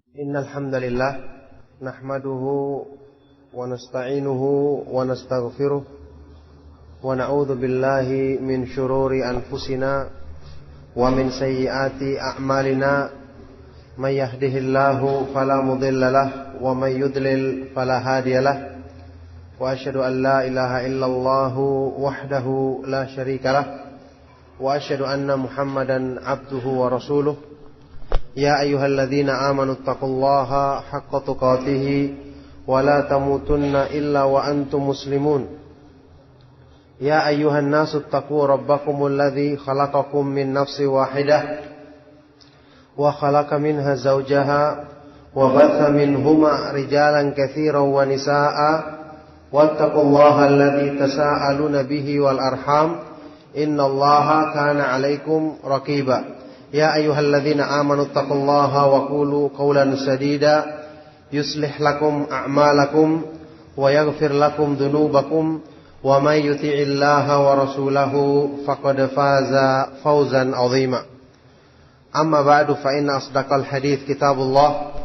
Innal hamdalillah nahmaduhu wa nasta'inuhu wa nastaghfiruh wa na'udzu billahi min shururi anfusina wa min sayyiati a'malina may yahdihillahu fala mudilla lahu wa may yudlil fala hadiya lahu wa asyhadu an la ilaha illallah wahdahu la syarika lahu wa asyhadu anna Muhammadan abduhu wa rasuluh. Ya ayyuhalladzina amanu taqullaha haqqa tuqatih wa la tamutunna illa wa antum muslimun. Ya ayyuhan nasu taqu rabbakumul ladzi khalaqakum min nafsin wahidah wa khalaqa minha zawjaha wa batha minhuma rijalan katsiran wa nisaa'a wattaqullaha alladzi tasaaluna bihi wal arham innallaha kana 'alaikum raqiba. Ya ayyuhalladzina amanu taqullaha wa qulu qawlan sadida yuslih lakum a'malakum wa yaghfir lakum dhunubakum wa may yuti'illaha wa rasulahu faqad faza fawzan 'azima. Amma ba'du fa inna asdaqal hadits kitabullah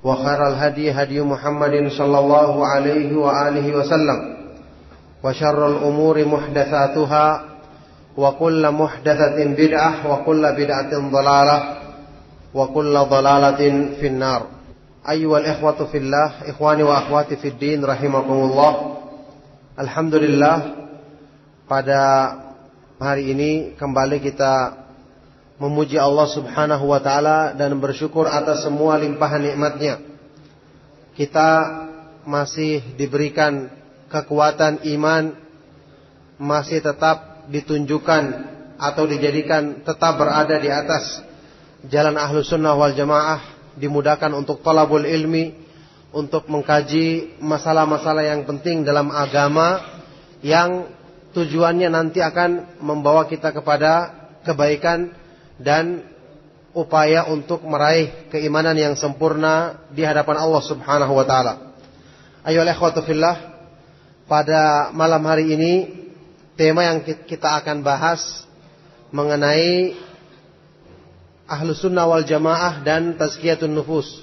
wa khairal hadi hadi Muhammadin sallallahu alaihi wa alihi wasallam wa syarrul umuri muhdatsatuha wa kullu muhdatsatin bid'ah wa kullu bid'atin dhalalah wa kullu dhalalatin finnar. Ayyuhal ikhwatu fillah, ikhwani wa akhwati fid din rahimakumullah. Alhamdulillah, pada hari ini kembali kita memuji Allah Subhanahu wa taala dan bersyukur atas semua limpahan nikmat-Nya. Kita masih diberikan kekuatan iman, masih tetap ditunjukkan atau dijadikan tetap berada di atas jalan Ahlus Sunnah wal Jamaah, dimudahkan untuk thalabul ilmi, untuk mengkaji masalah-masalah yang penting dalam agama yang tujuannya nanti akan membawa kita kepada kebaikan dan upaya untuk meraih keimanan yang sempurna di hadapan Allah Subhanahu wa taala. Ayolah ikhwatu fillah, pada malam hari ini tema yang kita akan bahas mengenai Ahlus Sunnah wal Jamaah dan Tazkiyatun Nufus.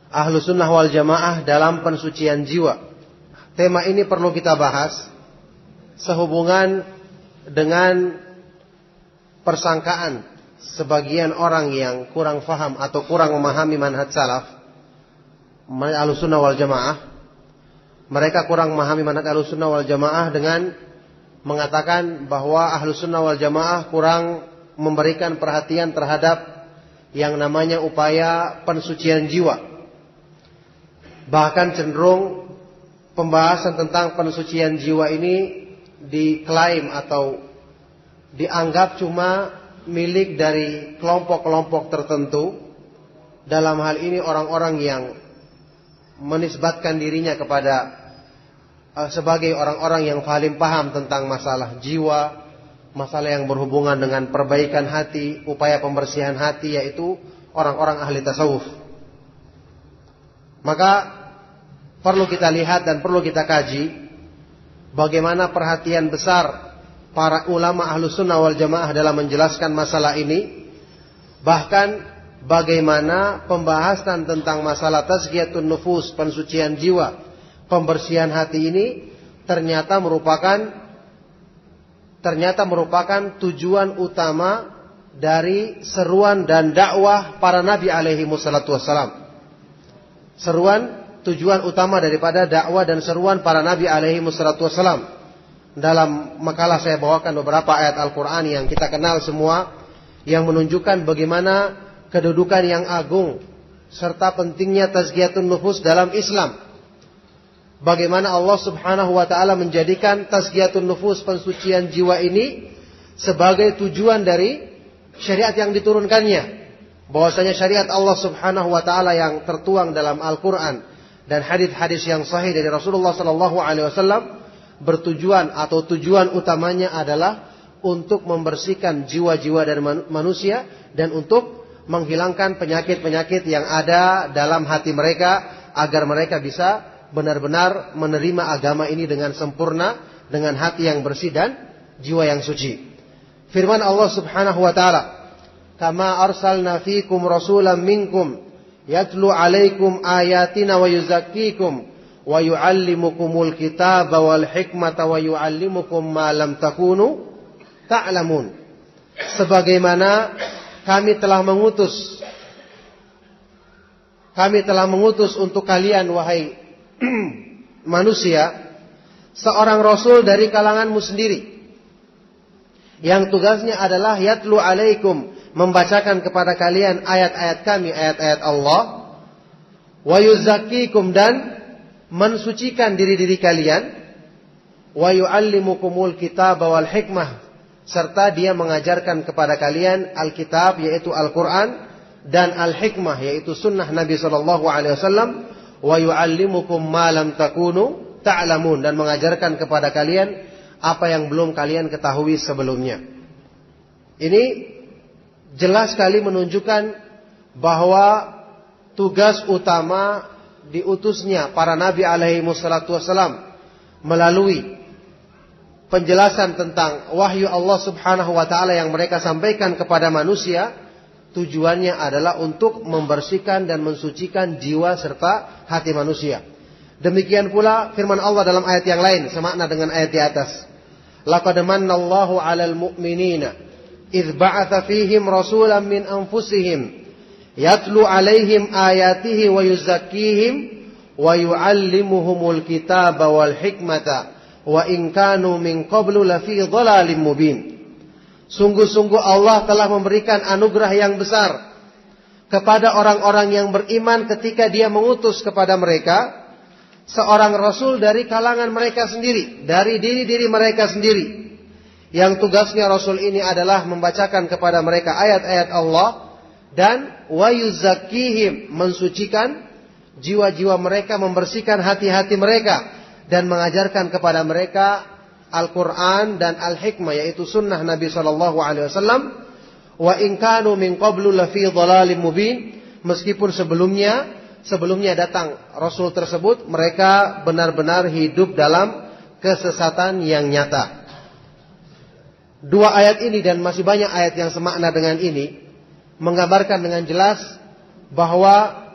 Ahlus Sunnah wal Jamaah dalam pensucian jiwa. Tema ini perlu kita bahas sehubungan dengan persangkaan sebagian orang yang kurang faham atau kurang memahami manhaj salaf Ahlus Sunnah wal Jamaah. Mereka kurang memahami manhaj Ahlus Sunnah wal Jamaah dengan mengatakan bahwa Ahlus Sunnah wal Jamaah kurang memberikan perhatian terhadap yang namanya upaya pensucian jiwa. Bahkan cenderung pembahasan tentang pensucian jiwa ini diklaim atau dianggap cuma milik dari kelompok-kelompok tertentu. Dalam hal ini orang-orang yang menisbatkan dirinya kepada sebagai orang-orang yang paling paham tentang masalah jiwa, masalah yang berhubungan dengan perbaikan hati, upaya pembersihan hati, yaitu orang-orang ahli tasawuf. Maka perlu kita lihat dan perlu kita kaji bagaimana perhatian besar para ulama Ahlus Sunnah wal Jamaah dalam menjelaskan masalah ini. Bahkan bagaimana pembahasan tentang masalah tazkiyatun nufus, pensucian jiwa, pembersihan hati ini ternyata merupakan tujuan utama dari seruan dan dakwah para nabi alaihi wassalatu wassalam. Tujuan utama daripada dakwah dan seruan para nabi alaihi wassalatu wassalam. Dalam makalah saya bawakan beberapa ayat Al-Quran yang kita kenal semua, yang menunjukkan bagaimana kedudukan yang agung serta pentingnya tazkiyatun nufus dalam Islam. Bagaimana Allah Subhanahu wa taala menjadikan tazkiyatun nufus, pensucian jiwa ini sebagai tujuan dari syariat yang diturunkannya. Bahwasanya syariat Allah Subhanahu wa taala yang tertuang dalam Al-Qur'an dan hadis-hadis yang sahih dari Rasulullah sallallahu alaihi wasallam bertujuan atau tujuan utamanya adalah untuk membersihkan jiwa-jiwa dari manusia dan untuk menghilangkan penyakit-penyakit yang ada dalam hati mereka agar mereka bisa benar-benar menerima agama ini dengan sempurna, dengan hati yang bersih dan jiwa yang suci. Firman Allah Subhanahu wa taala, "Kama arsalna fiikum rasulan minkum yatlu 'alaikum ayatina wa yuzakkikum wa yu'allimukumul kitaba wal hikmata wa yu'allimukum ma lam takunu ta'lamun. Sebagaimana kami telah mengutus untuk kalian wahai manusia seorang rasul dari kalanganmu sendiri yang tugasnya adalah yatlu 'alaikum, membacakan kepada kalian ayat-ayat kami, ayat-ayat Allah, wa yuzakkikum, dan mensucikan diri-diri kalian, wa yu'allimukumul kitaba wal hikmah, serta dia mengajarkan kepada kalian Alkitab yaitu Al-Quran dan Al-Hikmah yaitu sunnah Nabi SAW, wa yu'allimukum ma lam takunu ta'lamun, dan mengajarkan kepada kalian apa yang belum kalian ketahui sebelumnya. Ini jelas sekali menunjukkan bahwa tugas utama diutusnya para nabi alaihi wassalatu wassalam melalui penjelasan tentang wahyu Allah Subhanahu wa taala yang mereka sampaikan kepada manusia, tujuannya adalah untuk membersihkan dan mensucikan jiwa serta hati manusia. Demikian pula firman Allah dalam ayat yang lain semakna dengan ayat di atas. Laqad mannallahu 'alal mu'minina idz ba'atsa fihim rasulan min anfusihim yatlu 'alaihim ayatihi wa yuzakkihim wa yu'allimuhumul kitaba wal hikmata wa in kanu min qablu lafi dhalalim mubin. Sungguh-sungguh Allah telah memberikan anugerah yang besar kepada orang-orang yang beriman ketika Dia mengutus kepada mereka seorang rasul dari kalangan mereka sendiri, dari diri-diri mereka sendiri, yang tugasnya rasul ini adalah membacakan kepada mereka ayat-ayat Allah dan wa yuzakkihim, mensucikan jiwa-jiwa mereka, membersihkan hati-hati mereka, dan mengajarkan kepada mereka Al-Quran dan Al-Hikmah yaitu sunnah Nabi SAW. Wa in kanu min qablu lafi dhalalim mubin, meskipun sebelumnya datang Rasul tersebut, mereka benar-benar hidup dalam kesesatan yang nyata. Dua ayat ini dan masih banyak ayat yang semakna dengan ini menggambarkan dengan jelas bahwa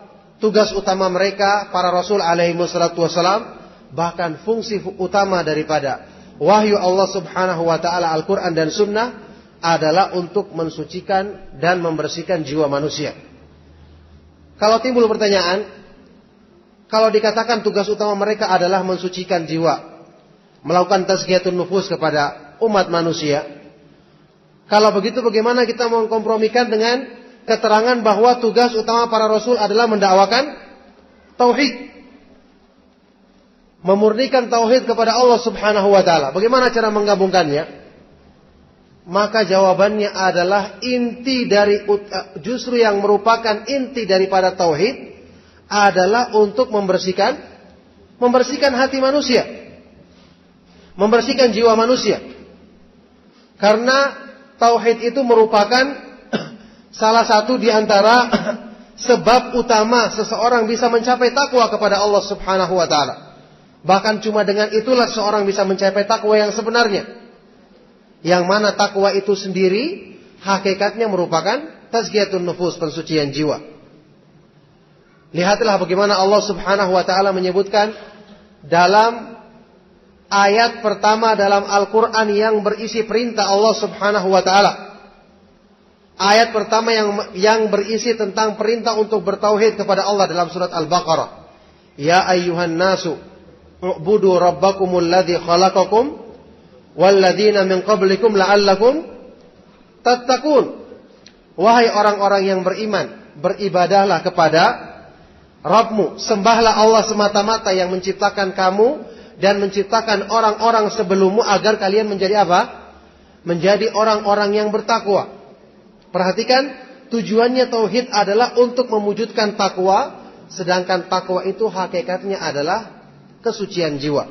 tugas utama mereka para Rasul alaihi wassalatu wassalam, bahkan fungsi utama daripada wahyu Allah Subhanahu wa taala Al-Quran dan Sunnah adalah untuk mensucikan dan membersihkan jiwa manusia. Kalau timbul pertanyaan, kalau dikatakan tugas utama mereka adalah mensucikan jiwa, melakukan tazkiyatun nufus kepada umat manusia, kalau begitu bagaimana kita mengkompromikan dengan keterangan bahwa tugas utama para rasul adalah mendakwakan tauhid, memurnikan tauhid kepada Allah Subhanahu wa taala? Bagaimana cara menggabungkannya? Maka jawabannya adalah justru yang merupakan inti daripada tauhid adalah untuk membersihkan hati manusia, membersihkan jiwa manusia. Karena tauhid itu merupakan salah satu di antara sebab utama seseorang bisa mencapai takwa kepada Allah Subhanahu wa taala. Bahkan cuma dengan itulah seorang bisa mencapai takwa yang sebenarnya. Yang mana takwa itu sendiri hakikatnya merupakan tazkiyatun nufus, pensucian jiwa. Lihatlah bagaimana Allah Subhanahu wa taala menyebutkan dalam ayat pertama dalam Al-Quran yang berisi perintah Allah Subhanahu wa taala. Ayat pertama yang berisi tentang perintah untuk bertauhid kepada Allah dalam surat Al-Baqarah. Ya ayyuhan nasu u'budu rabbakumul ladzi khalaqakum walladzina min qablikum la'allakum tattaqun. Wahai orang-orang yang beriman, beribadahlah kepada Rabbmu, sembahlah Allah semata-mata yang menciptakan kamu dan menciptakan orang-orang sebelummu agar kalian menjadi apa? Menjadi orang-orang yang bertakwa. Perhatikan, tujuannya tauhid adalah untuk mewujudkan takwa, sedangkan takwa itu hakikatnya adalah kesucian jiwa.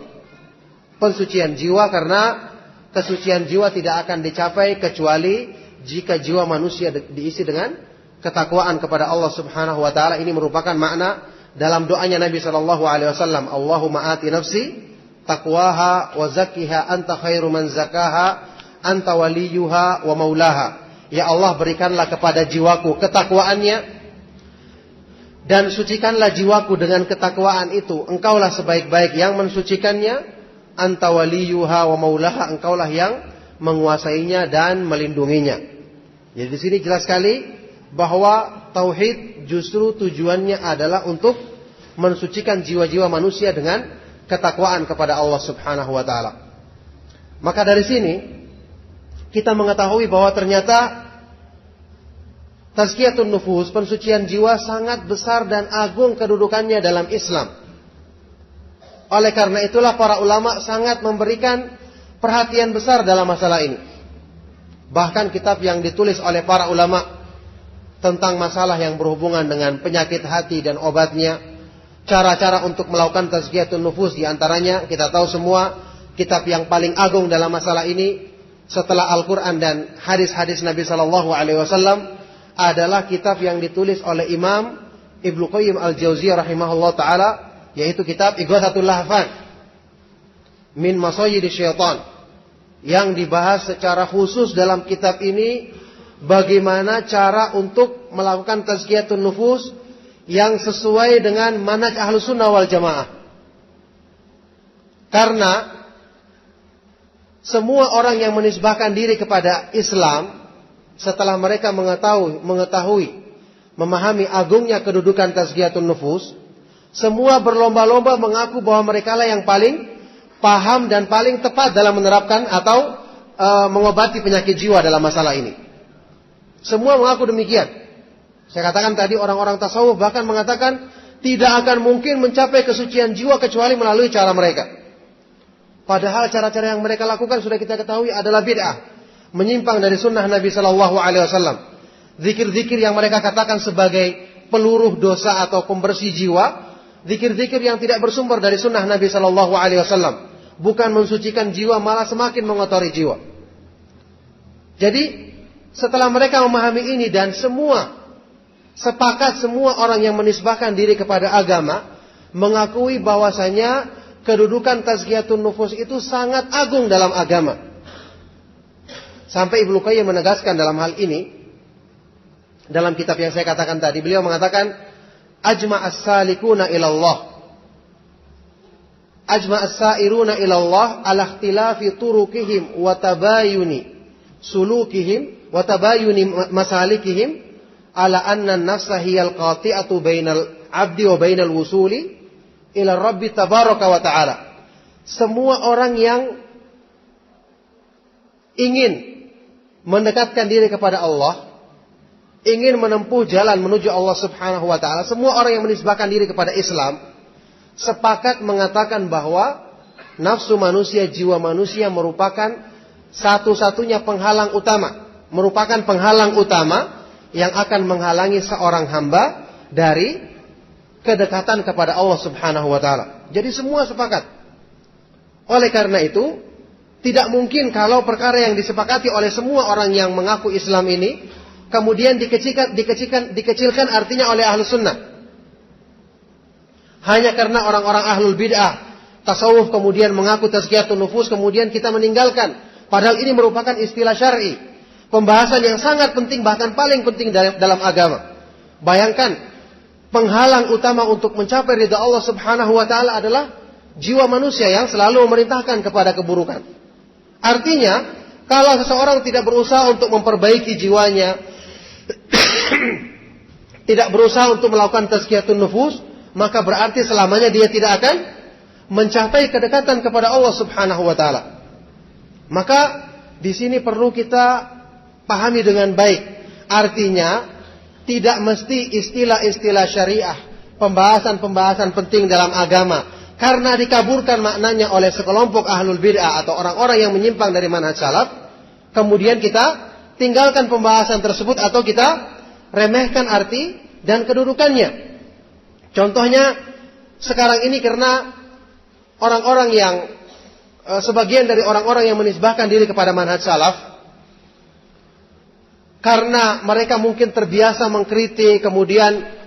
Pensucian jiwa, karena kesucian jiwa tidak akan dicapai kecuali jika jiwa manusia diisi dengan ketakwaan kepada Allah Subhanahu wa taala. Ini merupakan makna dalam doanya Nabi sallallahu alaihi wasallam, Allahumma ati nafsi taqwaha wa zakkiha anta khairu man zakaha anta waliyuha wa maulaha. Ya Allah, berikanlah kepada jiwaku ketakwaannya Dan sucikanlah jiwaku dengan ketakwaan itu. Engkaulah sebaik-baik yang mensucikannya. Anta waliyuha wa maulaha. Engkaulah yang menguasainya dan melindunginya. Jadi di sini jelas sekali bahwa tauhid justru tujuannya adalah untuk mensucikan jiwa-jiwa manusia dengan ketakwaan kepada Allah Subhanahu wa taala. Maka dari sini kita mengetahui bahwa ternyata tazkiyatun nufus, pensucian jiwa sangat besar dan agung kedudukannya dalam Islam. Oleh karena itulah para ulama sangat memberikan perhatian besar dalam masalah ini. Bahkan kitab yang ditulis oleh para ulama tentang masalah yang berhubungan dengan penyakit hati dan obatnya, cara-cara untuk melakukan tazkiyatun nufus, di antaranya kita tahu semua kitab yang paling agung dalam masalah ini setelah Al-Quran dan hadis-hadis Nabi Sallallahu Alaihi Wasallam adalah kitab yang ditulis oleh Imam Ibnu Qayyim Al-Jauziyah rahimahullah taala, yaitu kitab Ighathatul Lahfan min Masayyidis Syaitan, yang dibahas secara khusus dalam kitab ini bagaimana cara untuk melakukan tazkiyatun nufus yang sesuai dengan manhaj Ahlus Sunnah wal Jamaah. Karena semua orang yang menisbahkan diri kepada Islam setelah mereka mengetahui, memahami agungnya kedudukan tazkiyatun nufus, semua berlomba-lomba mengaku bahwa mereka lah yang paling paham dan paling tepat dalam menerapkan atau mengobati penyakit jiwa dalam masalah ini. Semua mengaku demikian. Saya katakan tadi orang-orang tasawuf bahkan mengatakan tidak akan mungkin mencapai kesucian jiwa kecuali melalui cara mereka. Padahal cara-cara yang mereka lakukan sudah kita ketahui adalah bid'ah, menyimpang dari sunnah Nabi Sallallahu Alaihi Wasallam. Zikir-zikir yang mereka katakan sebagai peluruh dosa atau pembersih jiwa, zikir-zikir yang tidak bersumber dari sunnah Nabi Sallallahu Alaihi Wasallam, bukan mensucikan jiwa, malah semakin mengotori jiwa. Jadi setelah mereka memahami ini dan semua orang yang menisbahkan diri kepada agama mengakui bahwasanya kedudukan tazkiyatun nufus itu sangat agung dalam agama. Sampai Ibnu Qayyim menegaskan dalam hal ini dalam kitab yang saya katakan tadi, beliau mengatakan ajma'as salikuna ilallah, ajma'as sairuna ilallah ala ikhtilafi turukihim wa tabayuni sulukihim wa tabayuni masalikihim ala anna an-nafsa hiyal qati'atu bainal abdi wa bainal wusuli ila Rabbi tabaraka wa ta'ala. Semua orang yang ingin mendekatkan diri kepada Allah, ingin menempuh jalan menuju Allah Subhanahu wa ta'ala, semua orang yang menisbahkan diri kepada Islam sepakat mengatakan bahwa nafsu manusia, jiwa manusia merupakan satu-satunya penghalang utama, merupakan penghalang utama yang akan menghalangi seorang hamba dari kedekatan kepada Allah Subhanahu wa ta'ala. Jadi semua sepakat. Oleh karena itu, tidak mungkin kalau perkara yang disepakati oleh semua orang yang mengaku Islam ini kemudian dikecilkan artinya oleh Ahlus Sunnah. Hanya karena orang-orang ahlul bid'ah tasawuf kemudian mengaku tazkiyatun nufus, kemudian kita meninggalkan. Padahal ini merupakan istilah syar'i, pembahasan yang sangat penting, bahkan paling penting dalam agama. Bayangkan, penghalang utama untuk mencapai ridha Allah Subhanahu wa ta'ala adalah jiwa manusia yang selalu memerintahkan kepada keburukan. Artinya, kalau seseorang tidak berusaha untuk memperbaiki jiwanya, tidak berusaha untuk melakukan tazkiyatun nufus, maka berarti selamanya dia tidak akan mencapai kedekatan kepada Allah Subhanahu wa ta'ala. Maka di sini perlu kita pahami dengan baik. Artinya tidak mesti istilah-istilah syariah, pembahasan-pembahasan penting dalam agama, karena dikaburkan maknanya oleh sekelompok ahlul bid'ah atau orang-orang yang menyimpang dari manhaj salaf, kemudian kita tinggalkan pembahasan tersebut atau kita remehkan arti dan kedudukannya. Contohnya sekarang ini karena orang-orang yang sebagian dari orang-orang yang menisbahkan diri kepada manhaj salaf, karena mereka mungkin terbiasa mengkritik, kemudian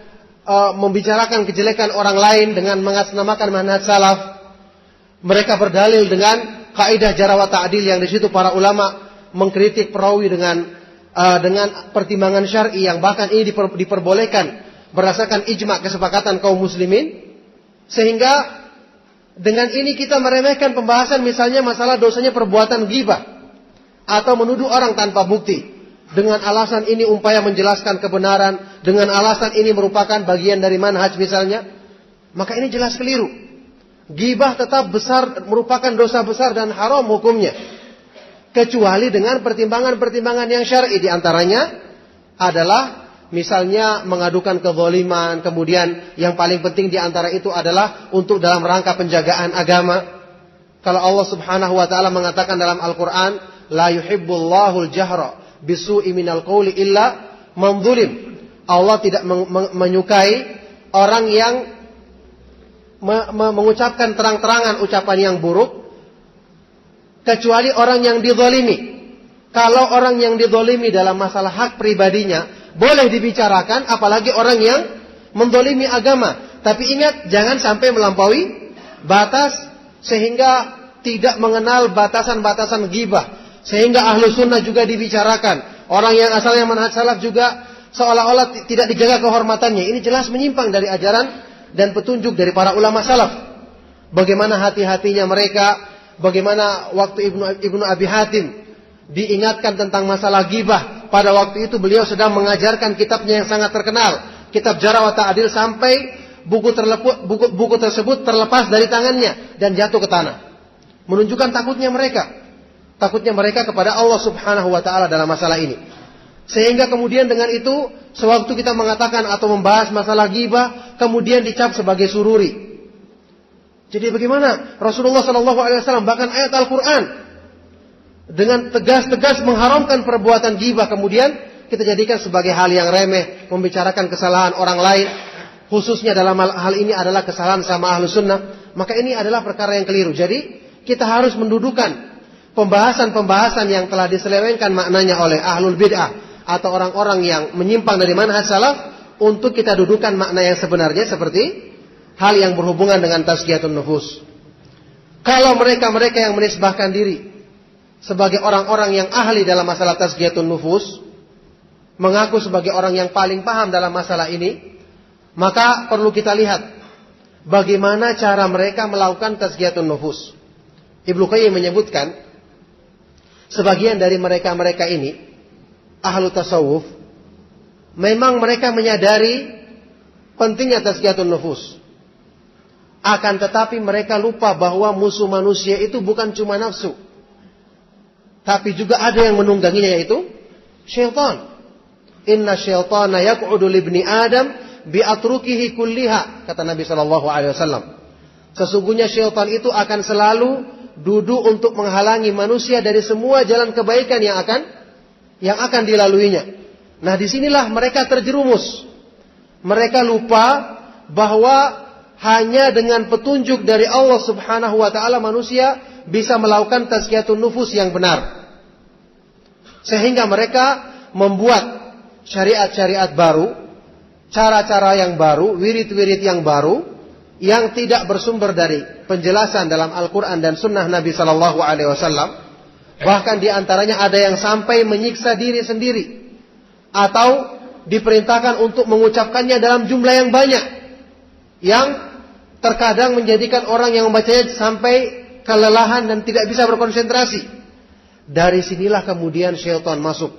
membicarakan kejelekan orang lain dengan mengatasnamakan manhaj salaf, mereka berdalil dengan kaidah jarh wa ta'dil yang di situ para ulama mengkritik perawi dengan pertimbangan syar'i yang bahkan ini diperbolehkan berdasarkan ijma' kesepakatan kaum muslimin, sehingga dengan ini kita meremehkan pembahasan misalnya masalah dosanya perbuatan ghibah atau menuduh orang tanpa bukti dengan alasan ini upaya menjelaskan kebenaran, dengan alasan ini merupakan bagian dari manhaj misalnya, maka ini jelas keliru. Ghibah tetap besar, merupakan dosa besar dan haram hukumnya, kecuali dengan pertimbangan-pertimbangan yang syar'i. Di antaranya adalah misalnya mengadukan kezaliman, kemudian yang paling penting di antara itu adalah untuk dalam rangka penjagaan agama. Kalau Allah Subhanahu wa taala mengatakan dalam Al-Qur'an, la yuhibbullahu al-jahra bisu'i minal qawli illa man zulim. Allah tidak menyukai orang yang mengucapkan terang-terangan ucapan yang buruk kecuali orang yang dizalimi. Kalau orang yang dizalimi dalam masalah hak pribadinya boleh dibicarakan, apalagi orang yang menzalimi agama. Tapi ingat, jangan sampai melampaui batas sehingga tidak mengenal batasan-batasan ghibah, sehingga ahlu sunnah juga dibicarakan. Orang yang asalnya manhaj salaf juga seolah-olah tidak dijaga kehormatannya. Ini jelas menyimpang dari ajaran dan petunjuk dari para ulama salaf. Bagaimana hati-hatinya mereka, bagaimana waktu Ibnu Abi Hatim diingatkan tentang masalah ghibah. Pada waktu itu beliau sedang mengajarkan kitabnya yang sangat terkenal, kitab Jarh wa Ta'dil, sampai buku tersebut terlepas dari tangannya dan jatuh ke tanah. Menunjukkan takutnya mereka kepada Allah Subhanahu wa taala dalam masalah ini. Sehingga kemudian dengan itu, sewaktu kita mengatakan atau membahas masalah ghibah, kemudian dicap sebagai sururi. Jadi bagaimana Rasulullah SAW bahkan ayat Al-Qur'an dengan tegas-tegas mengharamkan perbuatan ghibah, kemudian kita jadikan sebagai hal yang remeh, membicarakan kesalahan orang lain, khususnya dalam hal ini adalah kesalahan sama ahlu sunnah. Maka ini adalah perkara yang keliru. Jadi kita harus mendudukan pembahasan-pembahasan yang telah diselewengkan maknanya oleh ahlul bid'ah atau orang-orang yang menyimpang dari manhaj salaf, untuk kita dudukan makna yang sebenarnya, seperti hal yang berhubungan dengan tazkiyatun nufus. Kalau mereka-mereka yang menisbahkan diri sebagai orang-orang yang ahli dalam masalah tazkiyatun nufus, mengaku sebagai orang yang paling paham dalam masalah ini, maka perlu kita lihat bagaimana cara mereka melakukan tazkiyatun nufus. Ibnu Qayyim menyebutkan, sebagian dari mereka-mereka ini ahlu tasawuf, memang mereka menyadari pentingnya tazkiyatun nufus. Akan tetapi mereka lupa bahwa musuh manusia itu bukan cuma nafsu, tapi juga ada yang menungganginya, yaitu syaitan. Inna syaitana yaq'udu libni Adam bi'atrukihi kulliha, kata Nabi SAW. Sesungguhnya syaitan itu akan selalu duduk untuk menghalangi manusia dari semua jalan kebaikan yang akan dilaluinya. Nah, disinilah mereka terjerumus. Mereka lupa bahwa hanya dengan petunjuk dari Allah Subhanahu wa taala manusia bisa melakukan tazkiyatun nufus yang benar. Sehingga mereka membuat syariat-syariat baru, cara-cara yang baru, wirid-wirid yang baru, yang tidak bersumber dari penjelasan dalam Al-Quran dan Sunnah Nabi Sallallahu Alaihi Wasallam. Bahkan di antaranya ada yang sampai menyiksa diri sendiri, atau diperintahkan untuk mengucapkannya dalam jumlah yang banyak, yang terkadang menjadikan orang yang membacanya sampai kelelahan dan tidak bisa berkonsentrasi. Dari sinilah kemudian syaitan masuk.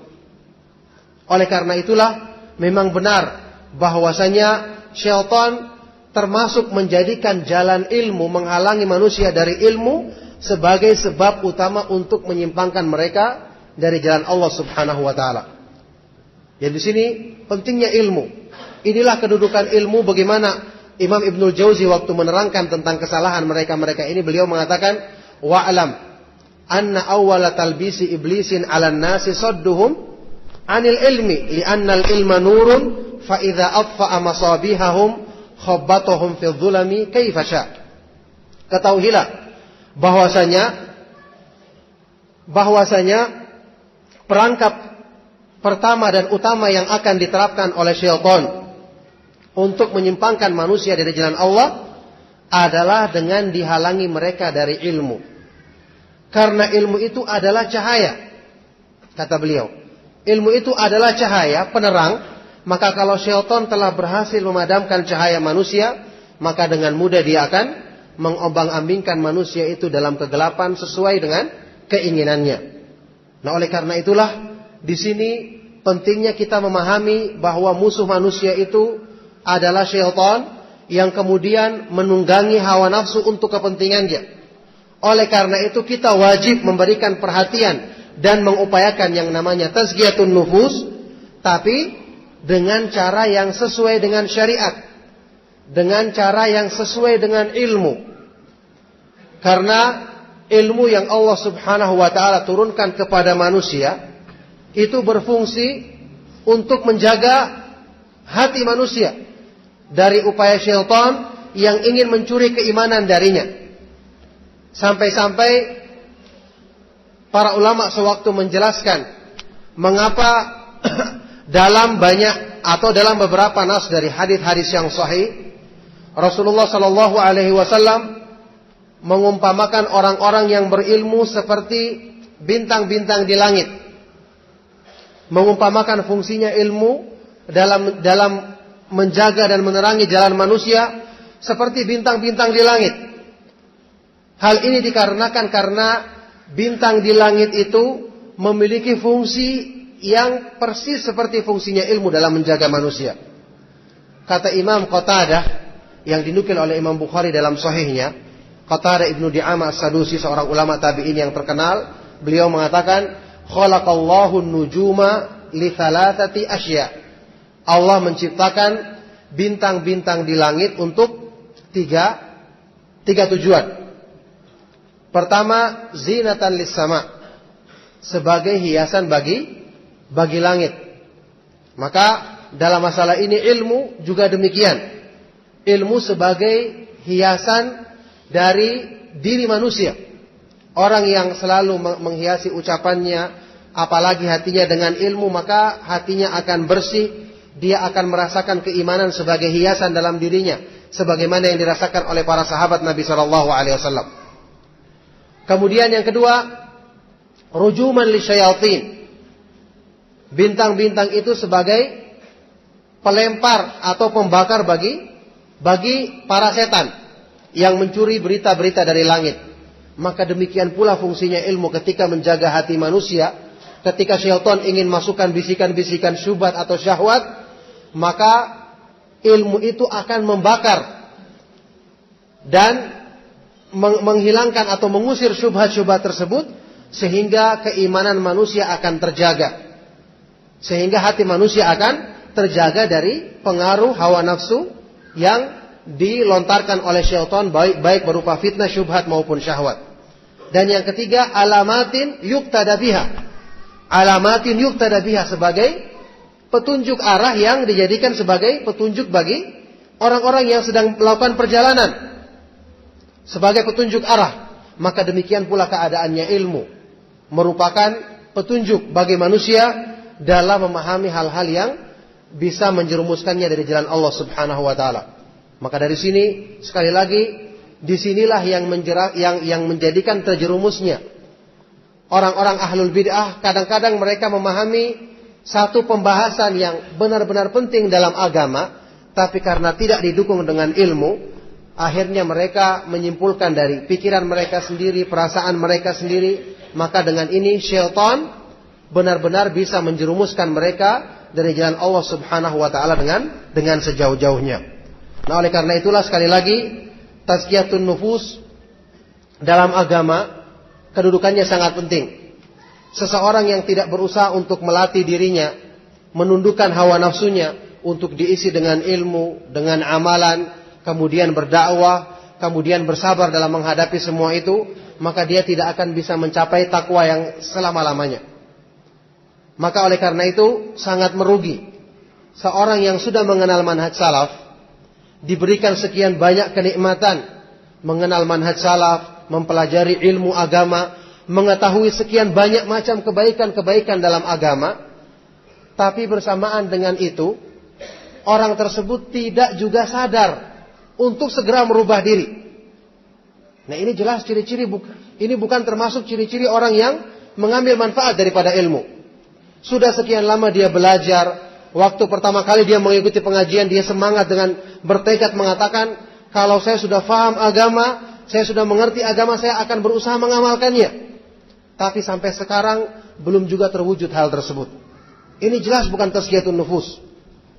Oleh karena itulah memang benar bahwasanya syaitan termasuk menjadikan jalan ilmu, menghalangi manusia dari ilmu, sebagai sebab utama untuk menyimpangkan mereka dari jalan Allah Subhanahu wa taala. Jadi di sini pentingnya ilmu. Inilah kedudukan ilmu. Bagaimana Imam Ibnul Jauzi waktu menerangkan tentang kesalahan mereka-mereka ini, beliau mengatakan, wa'lam anna awwala talbisi iblisin 'alan nasi sadduhum 'anil ilmi li'anna al-ilma nurun fa idza atfa'a masabihahum khabbatahum fi dhulami kaifa sya'. Ketahuilah bahwasanya perangkap pertama dan utama yang akan diterapkan oleh syaitan untuk menyimpangkan manusia dari jalan Allah adalah dengan dihalangi mereka dari ilmu. Karena ilmu itu adalah cahaya, kata beliau. Ilmu itu adalah cahaya, penerang Maka kalau syaitan telah berhasil memadamkan cahaya manusia, maka dengan mudah dia akan mengombang-ambingkan manusia itu dalam kegelapan sesuai dengan keinginannya. Nah, oleh karena itulah di sini pentingnya kita memahami bahwa musuh manusia itu adalah syaitan yang kemudian menunggangi hawa nafsu untuk kepentingannya. Oleh karena itu kita wajib memberikan perhatian dan mengupayakan yang namanya tazkiyatun nufus, tapi dengan cara yang sesuai dengan syariat, dengan cara yang sesuai dengan ilmu. Karena ilmu yang Allah Subhanahu wa taala turunkan kepada manusia itu berfungsi untuk menjaga hati manusia dari upaya syaitan yang ingin mencuri keimanan darinya. Sampai-sampai para ulama sewaktu menjelaskan mengapa dalam banyak atau dalam beberapa nas dari hadis-hadis yang sahih, Rasulullah sallallahu alaihi wasallam mengumpamakan orang-orang yang berilmu seperti bintang-bintang di langit. Mengumpamakan fungsinya ilmu dalam menjaga dan menerangi jalan manusia seperti bintang-bintang di langit. Hal ini dikarenakan karena bintang di langit itu memiliki fungsi yang persis seperti fungsinya ilmu dalam menjaga manusia. Kata Imam Qatadah yang dinukil oleh Imam Bukhari dalam sahihnya, Qatadah Ibnu Di'amah As-Sadusi, seorang ulama tabi'in yang terkenal, beliau mengatakan, "Khalaqallahu an-nujuma li thalathati asya." Allah menciptakan bintang-bintang di langit untuk tiga tujuan. Pertama, zinatan lis-sama, sebagai hiasan bagi langit. Maka dalam masalah ini ilmu juga demikian. Ilmu sebagai hiasan dari diri manusia. Orang yang selalu menghiasi ucapannya, apalagi hatinya dengan ilmu, maka hatinya akan bersih. Dia akan merasakan keimanan sebagai hiasan dalam dirinya, sebagaimana yang dirasakan oleh para sahabat Nabi sallallahu alaihi wasallam. Kemudian yang kedua, rujuman lisyayatin. Bintang-bintang itu sebagai pelempar atau pembakar bagi para setan yang mencuri berita-berita dari langit. Maka demikian pula fungsinya ilmu ketika menjaga hati manusia. Ketika syaitan ingin masukkan bisikan-bisikan syubhat atau syahwat, maka ilmu itu akan membakar dan menghilangkan atau mengusir syubhat-syubhat tersebut, sehingga keimanan manusia akan terjaga, sehingga hati manusia akan terjaga dari pengaruh hawa nafsu yang dilontarkan oleh syaitan, baik berupa fitnah, syubhat maupun syahwat. Dan yang ketiga, alamatin yuqtada biha. Alamatin yuqtada biha sebagai petunjuk arah yang dijadikan sebagai petunjuk bagi orang-orang yang sedang melakukan perjalanan, sebagai petunjuk arah. Maka demikian pula keadaannya ilmu, merupakan petunjuk bagi manusia dalam memahami hal-hal yang bisa menjerumuskannya dari jalan Allah Subhanahu wa taala. Maka dari sini sekali lagi, disinilah yang menjadikan terjerumusnya orang-orang ahlul bid'ah. Kadang-kadang mereka memahami satu pembahasan yang benar-benar penting dalam agama, tapi karena tidak didukung dengan ilmu, akhirnya mereka menyimpulkan dari pikiran mereka sendiri, perasaan mereka sendiri. Maka dengan ini syaitan benar-benar bisa menjerumuskan mereka dari jalan Allah Subhanahu wa taala dengan sejauh-jauhnya. Nah, oleh karena itulah sekali lagi, tazkiyatun nufus dalam agama kedudukannya sangat penting. Seseorang yang tidak berusaha untuk melatih dirinya, menundukkan hawa nafsunya untuk diisi dengan ilmu, dengan amalan, kemudian berdakwah, kemudian bersabar dalam menghadapi semua itu, maka dia tidak akan bisa mencapai takwa yang selama-lamanya. Maka oleh karena itu sangat merugi seorang yang sudah mengenal manhaj salaf, diberikan sekian banyak kenikmatan, mengenal manhaj salaf, mempelajari ilmu agama, mengetahui sekian banyak macam kebaikan-kebaikan dalam agama, tapi bersamaan dengan itu orang tersebut tidak juga sadar untuk segera merubah diri. Nah, ini jelas ciri-ciri, ini bukan termasuk ciri-ciri orang yang mengambil manfaat daripada ilmu. Sudah sekian lama dia belajar, Waktu pertama kali dia mengikuti pengajian, dia semangat dengan bertekad mengatakan, kalau saya sudah paham agama, saya sudah mengerti agama, saya akan berusaha mengamalkannya. Tapi sampai sekarang belum juga terwujud hal tersebut. Ini jelas bukan tazkiyatun nufus.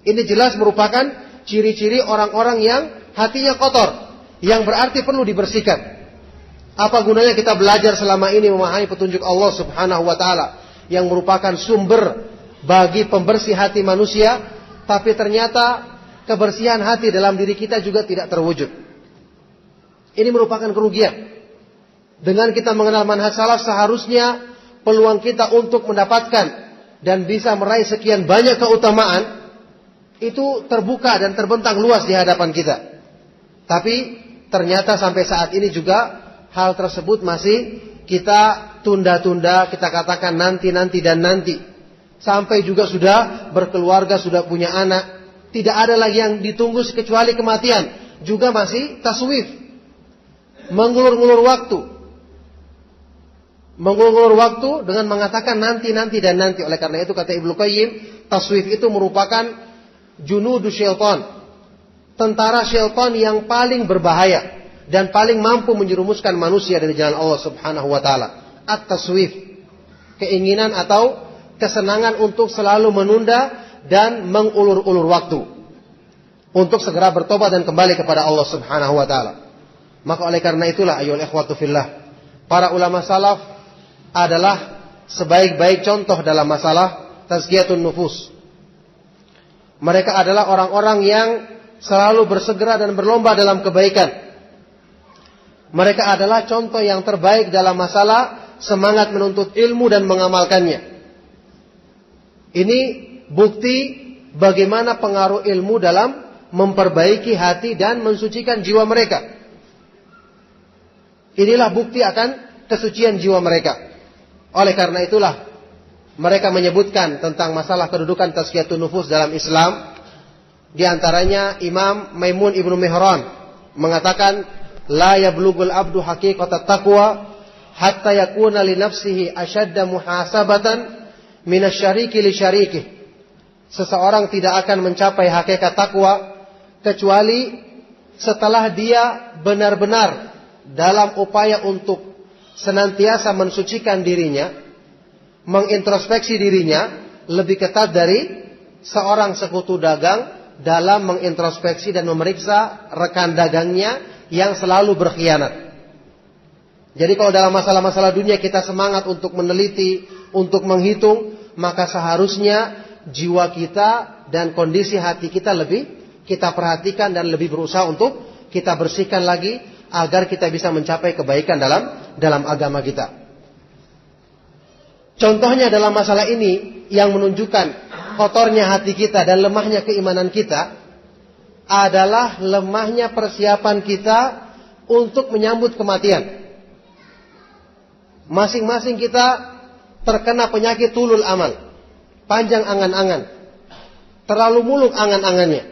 Ini jelas merupakan ciri-ciri orang-orang yang hatinya kotor, yang berarti perlu dibersihkan. Apa gunanya kita belajar selama ini memahami petunjuk Allah Subhanahu wa taala yang merupakan sumber bagi pembersih hati manusia, tapi ternyata kebersihan hati dalam diri kita juga tidak terwujud. Ini merupakan kerugian. Dengan kita mengenal manhaj salaf, seharusnya peluang kita untuk mendapatkan dan bisa meraih sekian banyak keutamaan itu terbuka dan terbentang luas di hadapan kita. Tapi ternyata sampai saat ini juga hal tersebut masih kita tunda-tunda, kita katakan nanti dan nanti. Sampai juga sudah berkeluarga, sudah punya anak, tidak ada lagi yang ditunggu kecuali kematian. Juga masih taswif, mengulur-ngulur waktu dengan mengatakan nanti dan nanti. Oleh karena itu kata Ibnu Qayyim, taswif itu merupakan junudu syaitan, tentara syaitan yang paling berbahaya dan paling mampu menjerumuskan manusia dari jalan Allah Subhanahu wa taala. At-taswif, keinginan atau kesenangan untuk selalu menunda dan mengulur-ulur waktu untuk segera bertobat dan kembali kepada Allah Subhanahu wa taala. Maka oleh karena itulah ayyuhal ikhwatu fillah, para ulama salaf adalah sebaik-baik contoh dalam masalah tazkiyatun nufus. Mereka adalah orang-orang yang selalu bersegera dan berlomba dalam kebaikan. Mereka adalah contoh yang terbaik dalam masalah semangat menuntut ilmu dan mengamalkannya. Ini bukti bagaimana pengaruh ilmu dalam memperbaiki hati dan mensucikan jiwa mereka. Inilah bukti akan kesucian jiwa mereka. Oleh karena itulah mereka menyebutkan tentang masalah kedudukan tazkiyatun nufus dalam Islam. Di antaranya Imam Maimun Ibnu Mihran mengatakan, la yablughul abdu haqiqatat taqwa hatta yakuna li nafsihi ashadda muhasabatan minasyariki li syariki. Seseorang tidak akan mencapai hakikat takwa kecuali setelah dia benar-benar dalam upaya untuk senantiasa mensucikan dirinya, mengintrospeksi dirinya lebih ketat dari seorang sekutu dagang dalam mengintrospeksi dan memeriksa rekan dagangnya yang selalu berkhianat. Jadi kalau dalam masalah-masalah dunia kita semangat untuk meneliti, untuk menghitung, maka seharusnya jiwa kita dan kondisi hati kita lebih kita perhatikan dan lebih berusaha untuk kita bersihkan lagi agar kita bisa mencapai kebaikan dalam agama kita. Contohnya dalam masalah ini yang menunjukkan kotornya hati kita dan lemahnya keimanan kita adalah lemahnya persiapan kita untuk menyambut kematian. Masing-masing kita terkena penyakit tulul amal, panjang angan-angan, terlalu muluk angan-angannya.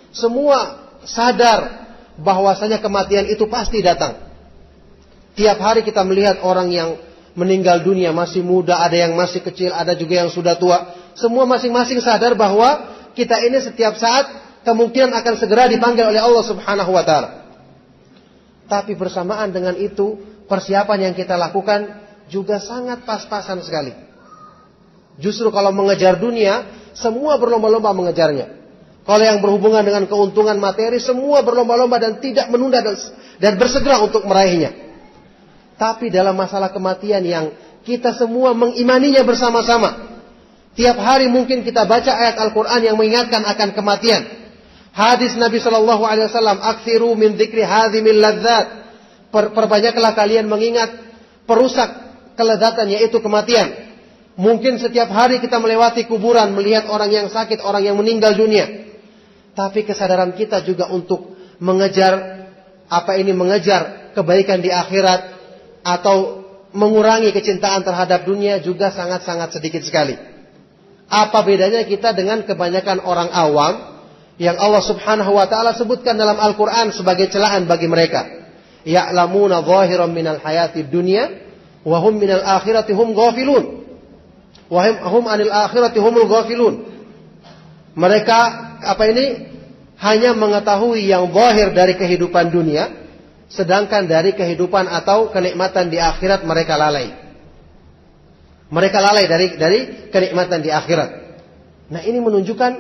Semua sadar bahwasanya kematian itu pasti datang. Tiap hari kita melihat orang yang meninggal dunia masih muda, ada yang masih kecil, ada juga yang sudah tua. Semua masing-masing sadar bahwa kita ini setiap saat kemungkinan akan segera dipanggil oleh Allah Subhanahu wa taala. Tapi bersamaan dengan itu, persiapan yang kita lakukan juga sangat pas-pasan sekali. Justru kalau mengejar dunia, semua berlomba-lomba mengejarnya. Kalau yang berhubungan dengan keuntungan materi, semua berlomba-lomba dan tidak menunda dan bersegera untuk meraihnya. Tapi dalam masalah kematian yang kita semua mengimaninya bersama-sama, tiap hari mungkin kita baca ayat Al-Quran yang mengingatkan akan kematian. Hadis Nabi Shallallahu Alaihi Wasallam, "Aktsiru min dzikri hadzimil ladzat." Perbanyaklah kalian mengingat perusak kelezatan, yaitu kematian. Mungkin setiap hari kita melewati kuburan, melihat orang yang sakit, orang yang meninggal dunia. Tapi kesadaran kita juga untuk mengejar mengejar kebaikan di akhirat atau mengurangi kecintaan terhadap dunia juga sangat-sangat sedikit sekali. Apa bedanya kita dengan kebanyakan orang awam yang Allah Subhanahu wa taala sebutkan dalam Al-Qur'an sebagai celaan bagi mereka. Ya'lamuna zahiran minal hayatid dunya wa hum minal akhirati hum ghafilun. Wa hum anil akhirati humul ghafilun. Mereka hanya mengetahui yang zahir dari kehidupan dunia, sedangkan dari kehidupan atau kenikmatan di akhirat mereka lalai. Mereka lalai dari kenikmatan di akhirat. Nah, ini menunjukkan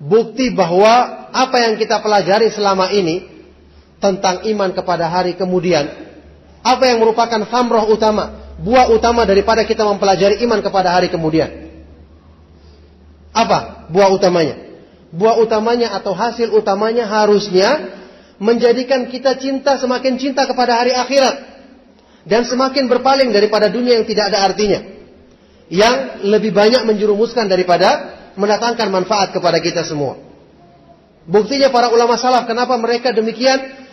bukti bahwa apa yang kita pelajari selama ini tentang iman kepada hari kemudian, apa yang merupakan thamrah utama, buah utama daripada kita mempelajari iman kepada hari kemudian. Apa buah utamanya? Buah utamanya atau hasil utamanya harusnya menjadikan kita semakin cinta kepada hari akhirat, dan semakin berpaling daripada dunia yang tidak ada artinya, yang lebih banyak menjerumuskan daripada mendatangkan manfaat kepada kita semua. Buktinya para ulama salaf, kenapa mereka demikian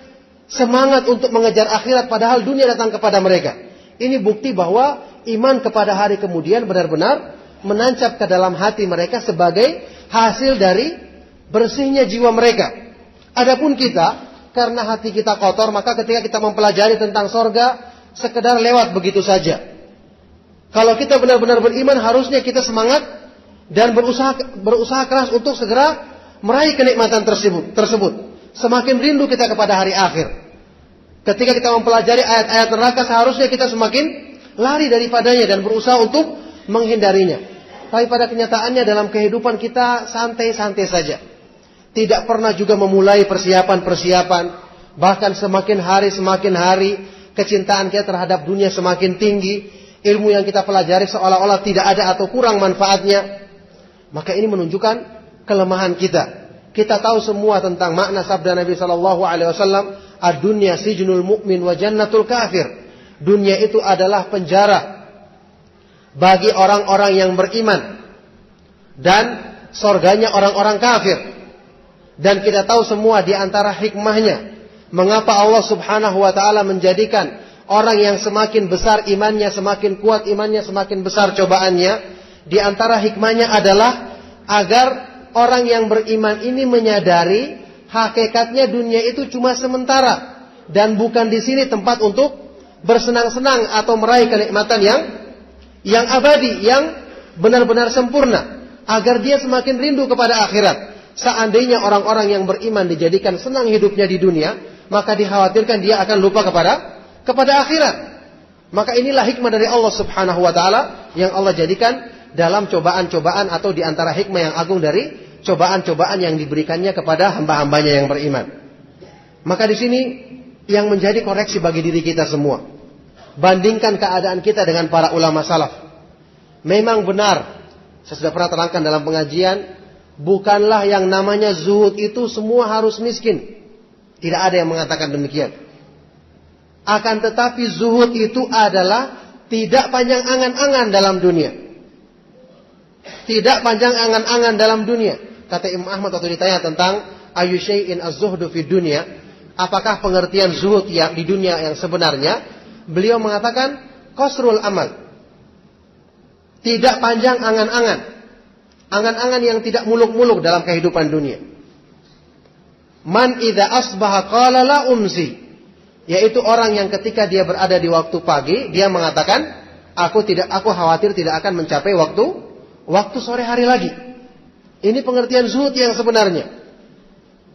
semangat untuk mengejar akhirat padahal dunia datang kepada mereka. Ini bukti bahwa iman kepada hari kemudian benar-benar menancap ke dalam hati mereka sebagai hasil dari bersihnya jiwa mereka. Adapun kita, karena hati kita kotor, maka ketika kita mempelajari tentang sorga, sekedar lewat begitu saja. Kalau kita benar-benar beriman, harusnya kita semangat dan berusaha keras untuk segera meraih kenikmatan tersebut. Semakin rindu kita kepada hari akhir. Ketika kita mempelajari ayat-ayat neraka, seharusnya kita semakin lari daripadanya dan berusaha untuk menghindarinya. Tapi pada kenyataannya dalam kehidupan kita santai-santai saja. Tidak pernah juga memulai persiapan-persiapan. Bahkan semakin hari kecintaan kita terhadap dunia semakin tinggi. Ilmu yang kita pelajari seolah-olah tidak ada atau kurang manfaatnya. Maka ini menunjukkan kelemahan kita. Kita tahu semua tentang makna sabda Nabi SAW, ad-dunya sijnul mu'min wa jannatul kafir. Dunia itu adalah penjara bagi orang-orang yang beriman dan surganya orang-orang kafir. Dan kita tahu semua di antara hikmahnya mengapa Allah Subhanahu wa taala menjadikan orang yang semakin besar imannya, semakin kuat imannya, semakin besar cobaannya. Di antara hikmahnya adalah agar orang yang beriman ini menyadari hakikatnya dunia itu cuma sementara dan bukan di sini tempat untuk bersenang-senang atau meraih kenikmatan yang abadi, yang benar-benar sempurna, agar dia semakin rindu kepada akhirat. Seandainya orang-orang yang beriman dijadikan senang hidupnya di dunia, maka dikhawatirkan dia akan lupa kepada akhirat. Maka inilah hikmah dari Allah Subhanahu wa taala yang Allah jadikan dalam cobaan-cobaan atau di antara hikmah yang agung dari cobaan-cobaan yang diberikannya kepada hamba-hambanya yang beriman. Maka di sini yang menjadi koreksi bagi diri kita semua, bandingkan keadaan kita dengan para ulama salaf. Memang benar, saya sudah pernah terangkan dalam pengajian, bukanlah yang namanya zuhud itu semua harus miskin. Tidak ada yang mengatakan demikian. Akan tetapi zuhud itu adalah tidak panjang angan-angan dalam dunia. Tidak panjang angan-angan dalam dunia. Kata Imam Ahmad waktu ditanya tentang ayu syai'in az-zuhdu fi dunya, apakah pengertian zuhud yang di dunia yang sebenarnya? Beliau mengatakan qasrul amal. Tidak panjang angan-angan. Angan-angan yang tidak muluk-muluk dalam kehidupan dunia. Man idza asbaha qala la umsi. Yaitu orang yang ketika dia berada di waktu pagi, dia mengatakan, aku khawatir tidak akan mencapai waktu sore hari lagi. Ini pengertian zuhud yang sebenarnya.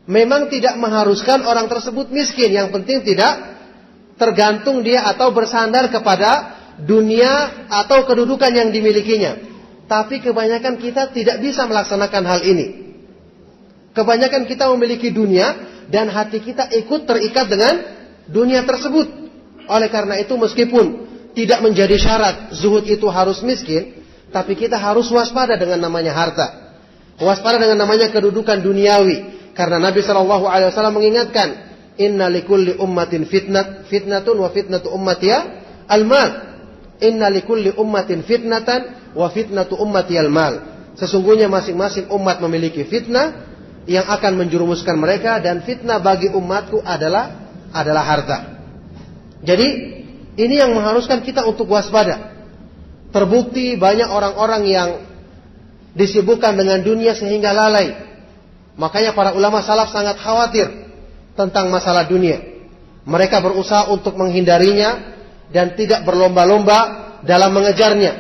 Memang tidak mengharuskan orang tersebut miskin, yang penting tidak tergantung dia atau bersandar kepada dunia atau kedudukan yang dimilikinya. Tapi kebanyakan kita tidak bisa melaksanakan hal ini. Kebanyakan kita memiliki dunia dan hati kita ikut terikat dengan dunia tersebut. Oleh karena itu meskipun tidak menjadi syarat zuhud itu harus miskin, tapi kita harus waspada dengan namanya harta. Waspada dengan namanya kedudukan duniawi. Karena Nabi SAW mengingatkan, inna likulli ummatin fitnatun wa fitnatu ummatiya al-mal. Inna likulli ummatin fitnatan wa fitnatu ummatiya al-mal. Sesungguhnya masing-masing umat memiliki fitnah yang akan menjerumuskan mereka, dan fitnah bagi umatku adalah harta. Jadi ini yang mengharuskan kita untuk waspada. Terbukti banyak orang-orang yang disibukkan dengan dunia sehingga lalai. Makanya para ulama salaf sangat khawatir tentang masalah dunia. Mereka berusaha untuk menghindarinya dan tidak berlomba-lomba dalam mengejarnya.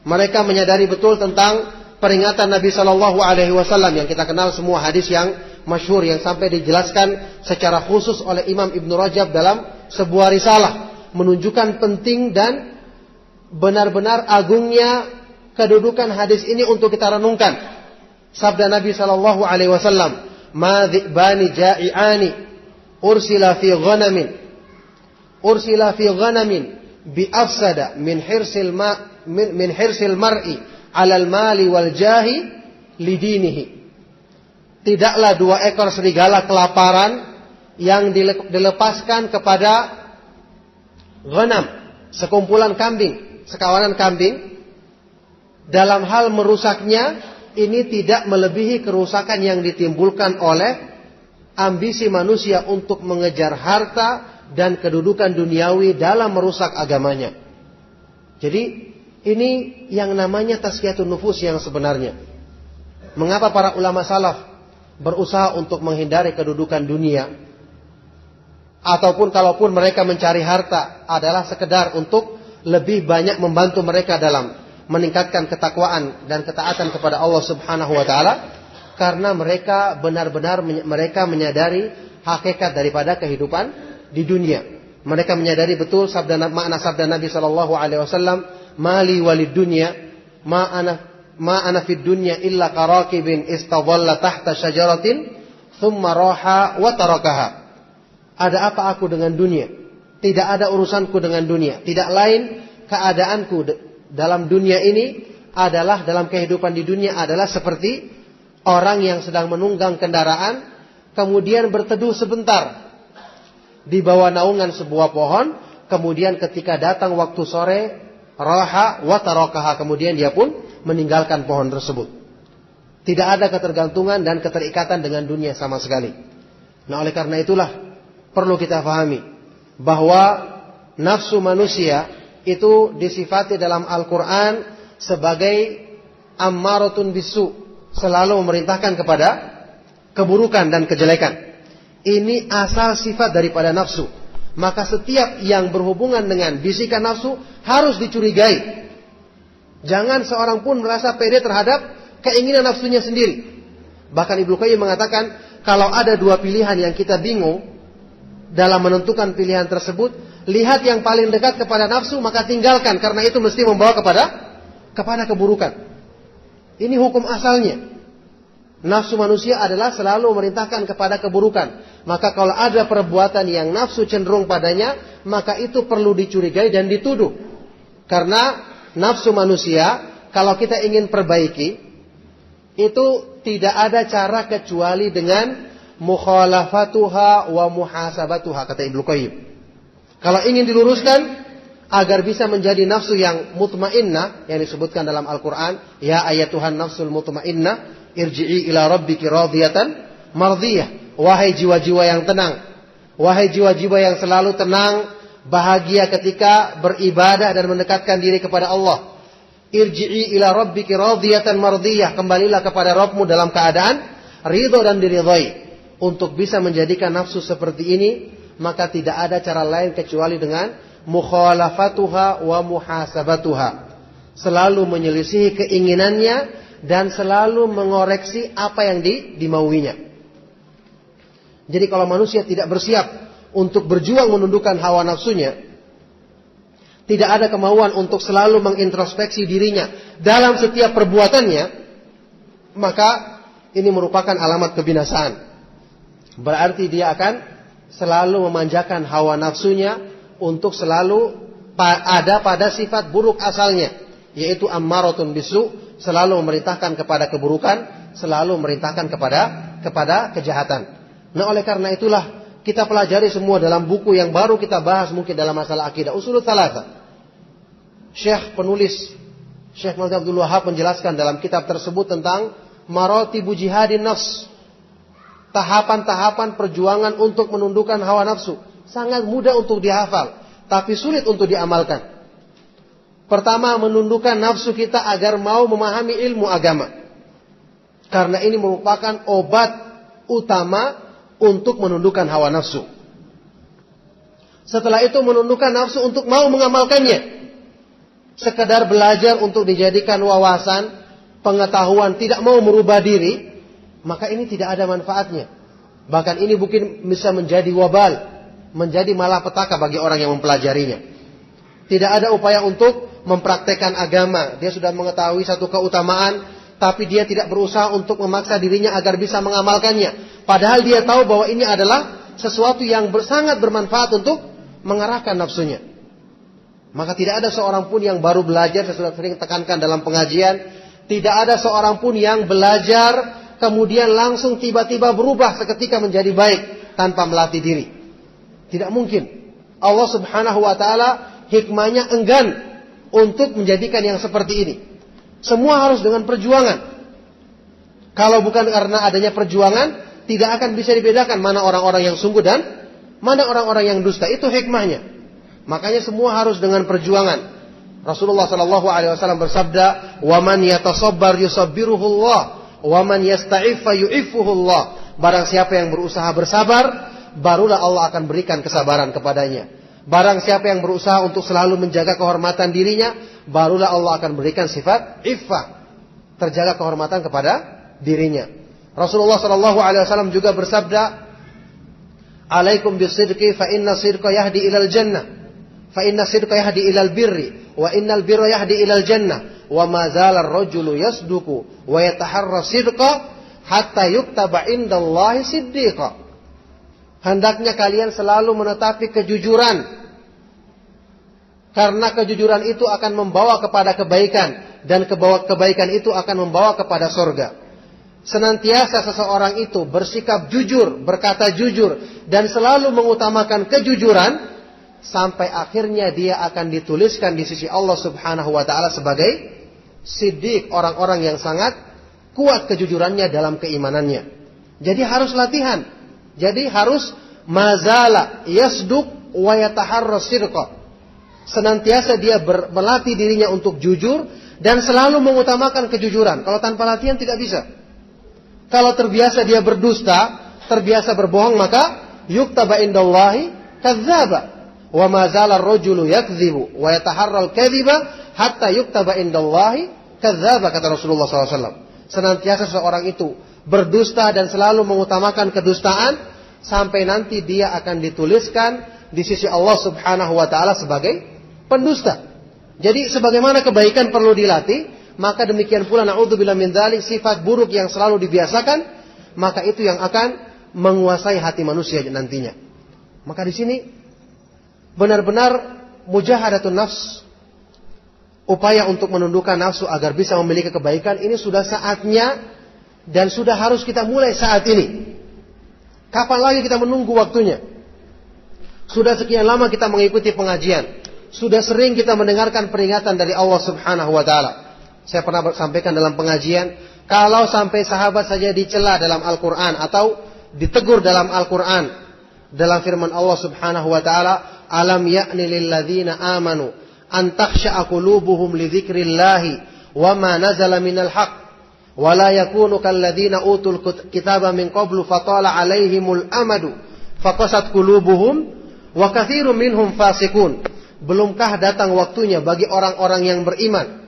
Mereka menyadari betul tentang peringatan Nabi Shallallahu Alaihi Wasallam yang kita kenal semua, hadis yang masyhur yang sampai dijelaskan secara khusus oleh Imam Ibnu Rajab dalam sebuah risalah, menunjukkan penting dan benar-benar agungnya kedudukan hadis ini untuk kita renungkan. Sabda Nabi Shallallahu Alaihi Wasallam, "Ma dhi'bani ja'i'ani ursila fi ghanamin bi afsada min hirsil mar'i 'alal mali wal jahi lidinihi." Tidaklah 2 ekor serigala kelaparan yang dilepaskan kepada ghanam, sekumpulan kambing, sekawanan kambing, dalam hal merusaknya ini tidak melebihi kerusakan yang ditimbulkan oleh ambisi manusia untuk mengejar harta dan kedudukan duniawi dalam merusak agamanya. Jadi ini yang namanya tazkiyatun nufus yang sebenarnya. Mengapa para ulama salaf berusaha untuk menghindari kedudukan dunia? Ataupun kalaupun mereka mencari harta adalah sekedar untuk lebih banyak membantu mereka dalam meningkatkan ketakwaan dan ketaatan kepada Allah Subhanahu wa taala, karena mereka benar-benar mereka menyadari hakikat daripada kehidupan di dunia. Mereka menyadari betul makna sabda Nabi sallallahu alaihi wasallam, "Mali walid dunya, ma ana fid dunya illa qarakibin istadalla tahta syajaratin thumma raha wa tarakaha." Ada apa aku dengan dunia? Tidak ada urusanku dengan dunia. Tidak lain keadaanku dalam dunia ini adalah, dalam kehidupan di dunia adalah seperti orang yang sedang menunggang kendaraan, kemudian berteduh sebentar di bawah naungan sebuah pohon, kemudian ketika datang waktu sore, raha wa tarakaha, kemudian dia pun meninggalkan pohon tersebut. Tidak ada ketergantungan dan keterikatan dengan dunia sama sekali. Nah, oleh karena itulah perlu kita pahami bahwa nafsu manusia itu disifati dalam Al-Quran sebagai ammaratun bisu, selalu memerintahkan kepada keburukan dan kejelekan. Ini asal sifat daripada nafsu. Maka setiap yang berhubungan dengan bisikan nafsu harus dicurigai. Jangan seorang pun merasa pede terhadap keinginan nafsunya sendiri. Bahkan Ibnu Qayyim mengatakan, kalau ada 2 pilihan yang kita bingung dalam menentukan pilihan tersebut, lihat yang paling dekat kepada nafsu, maka tinggalkan, karena itu mesti membawa kepada keburukan. Ini hukum asalnya. Nafsu manusia adalah selalu memerintahkan kepada keburukan. Maka kalau ada perbuatan yang nafsu cenderung padanya, maka itu perlu dicurigai dan dituduh. Karena nafsu manusia, kalau kita ingin perbaiki, itu tidak ada cara kecuali dengan mukhalafatuha wa muhasabatuha, kata Ibnu Qayyim. Kalau ingin diluruskan agar bisa menjadi nafsu yang mutmainnah yang disebutkan dalam Al-Quran, ya ayatuhan nafsul mutmainnah irji'i ila rabbiki radiyatan mardiyah. Wahai jiwa-jiwa yang tenang, wahai jiwa-jiwa yang selalu tenang, bahagia ketika beribadah dan mendekatkan diri kepada Allah. Irji'i ila rabbiki radiyatan mardiyah, kembalilah kepada Rabbmu dalam keadaan ridho dan diridhai. Untuk bisa menjadikan nafsu seperti ini, maka tidak ada cara lain kecuali dengan mukhalafatuha wa muhasabatuha. Selalu menyelisihi keinginannya dan selalu mengoreksi apa yang dimauinya. Jadi kalau manusia tidak bersiap untuk berjuang menundukkan hawa nafsunya, tidak ada kemauan untuk selalu mengintrospeksi dirinya dalam setiap perbuatannya, maka ini merupakan alamat kebinasaan. Berarti dia akan selalu memanjakan hawa nafsunya untuk selalu ada pada sifat buruk asalnya, yaitu ammaratun bisu, selalu memerintahkan kepada keburukan, selalu memerintahkan kepada kejahatan. Nah, oleh karena itulah kita pelajari semua dalam buku yang baru kita bahas mungkin dalam masalah akidah, Ushul Tsalatsa. Penulis Syekh Muhammad Abdul Wahhab menjelaskan dalam kitab tersebut tentang maratibu jihadin nafs. Tahapan-tahapan perjuangan untuk menundukkan hawa nafsu. Sangat mudah untuk dihafal, tapi sulit untuk diamalkan. Pertama, menundukkan nafsu kita agar mau memahami ilmu agama. Karena ini merupakan obat utama untuk menundukkan hawa nafsu. Setelah itu menundukkan nafsu untuk mau mengamalkannya. Sekedar belajar untuk dijadikan wawasan, pengetahuan, tidak mau merubah diri, maka ini tidak ada manfaatnya. Bahkan ini mungkin bisa menjadi wabal, menjadi malapetaka bagi orang yang mempelajarinya. Tidak ada upaya untuk mempraktekkan agama. Dia sudah mengetahui satu keutamaan, tapi dia tidak berusaha untuk memaksa dirinya agar bisa mengamalkannya. Padahal dia tahu bahwa ini adalah sesuatu yang sangat bermanfaat untuk mengarahkan nafsunya. Maka tidak ada seorang pun yang baru belajar, saya sudah sering tekankan dalam pengajian, tidak ada seorang pun yang belajar kemudian langsung tiba-tiba berubah seketika menjadi baik tanpa melatih diri. Tidak mungkin. Allah Subhanahu wa taala hikmahnya enggan untuk menjadikan yang seperti ini. Semua harus dengan perjuangan. Kalau bukan karena adanya perjuangan, tidak akan bisa dibedakan mana orang-orang yang sungguh dan mana orang-orang yang dusta. Itu hikmahnya. Makanya semua harus dengan perjuangan. Rasulullah sallallahu alaihi wasallam bersabda, "Wa man yatasabbar yusabbiruhullah, wa man yasta'iffa yu'iffuhullah." Barang siapa yang berusaha bersabar, barulah Allah akan berikan kesabaran kepadanya. Barang siapa yang berusaha untuk selalu menjaga kehormatan dirinya, barulah Allah akan berikan sifat iffah, terjaga kehormatan kepada dirinya. Rasulullah sallallahu alaihi wasallam juga bersabda, "Alaikum bisidqi fa inna sidqa yahdi ilal jannah, fa inna sidqa yahdi ilal birri, wa innal birra yahdi ilal jannah, wa ma zala ar-rajulu yasduqu wa yataharra sidqa hatta yuktaba indallahi siddiqa." Hendaknya kalian selalu menetapi kejujuran, karena kejujuran itu akan membawa kepada kebaikan, dan kebaikan itu akan membawa kepada surga. Senantiasa seseorang itu bersikap jujur, berkata jujur, dan selalu mengutamakan kejujuran, sampai akhirnya dia akan dituliskan di sisi Allah Subhanahu wa taala sebagai siddiq, orang-orang yang sangat kuat kejujurannya dalam keimanannya. Jadi harus latihan. Jadi harus mazala yasduq wa yataharra sidqa. Senantiasa dia melatih dirinya untuk jujur dan selalu mengutamakan kejujuran. Kalau tanpa latihan tidak bisa. Kalau terbiasa dia berdusta, terbiasa berbohong, maka yuktaba indallahi kadzdzaba. Wa ma zala ar-rajulu yakdzibu wa yataharra al-kadziba hatta yuktaba indallahi kadzdzaba, kata Rasulullah SAW. Senantiasa seorang itu berdusta dan selalu mengutamakan kedustaan, sampai nanti dia akan dituliskan di sisi Allah Subhanahu wa taala sebagai pendusta. Jadi sebagaimana kebaikan perlu dilatih, maka demikian pula na'udzubillah min dzalik, sifat buruk yang selalu dibiasakan, maka itu yang akan menguasai hati manusia nantinya. Maka di sini benar-benar mujahadatun nafs, upaya untuk menundukkan nafsu agar bisa memiliki kebaikan, ini sudah saatnya dan sudah harus kita mulai saat ini. Kapan lagi kita menunggu waktunya? Sudah sekian lama kita mengikuti pengajian, sudah sering kita mendengarkan peringatan dari Allah Subhanahu wa taala. Saya pernah sampaikan dalam pengajian, kalau sampai sahabat saja dicela dalam Al-Qur'an atau ditegur dalam Al-Qur'an, dalam firman Allah Subhanahu wa taala, "Alam ya'ni lil ladzina amanu an takhsha'a qulubuhum li dzikrillahi wa ma nazala minal haqq wa la yakunu kal ladzina utul kitaba min qablu fatala 'alaihimul amadu faqasat qulubuhum wa katsirun minhum fasiqun." Belumkah datang waktunya bagi orang-orang yang beriman